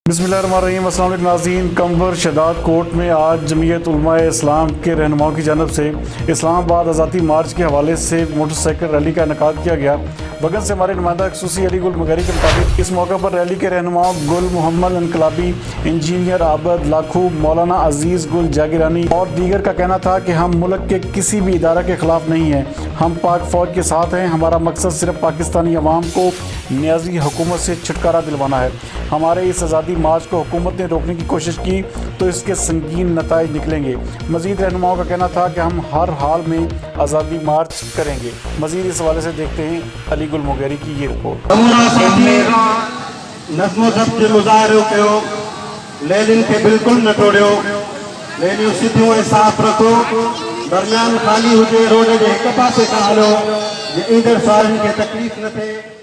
बिस्मिल्लाहिर्रहमानिर्रहीम। अस्सलाम वालेकुम नाज़रीन। कंबर शहदाद कोर्ट में आज जमीयत उलमा इस्लाम के रहनुमाओं की जानब से इस्लामाबाद आज़ादी मार्च के हवाले से मोटरसाइकिल रैली का इनेकाद किया गया। वगन से हमारे नुमाइंदा खसूसी अली गुल मगहरी के मुताबिक इस मौके पर रैली के रहनुमाओं गुल मोहम्मद इनकलाबी, इंजीनियर आबद लाखू, मौलाना अजीज़ गुल जागिरानी और दीगर का कहना था कि हम मुल्क के किसी भी इदारा के ख़िलाफ़ नहीं हैं, हम पाक फ़ौज के साथ हैं। हमारा मकसद सिर्फ पाकिस्तानी अवाम को नियाज़ी हुकूमत से छुटकारा दिलवाना है। हमारे इस आज़ादी मार्च को हुकूमत ने रोकने की कोशिश की तो इसके संगीन नताइज निकलेंगे। मज़ीद रहनुमाओं का कहना था कि हम हर हाल में आज़ादी मार्च करेंगे। मज़ीद इस हवाले से देखते हैं अली गुल मगहरी की ये रिपोर्ट। नज़्मो ज़ब्त जो मुज़ाहिरो कयो, लेनिन के बिल्कुल न तोड़ियो, लेनियूं सिधियूं ऐं साफ़ रखो, दरमियान खाली हुजे, रोड जे हिक पासे खां हलो, जे ईंदड़ सालनि खे तकलीफ़ न थिए।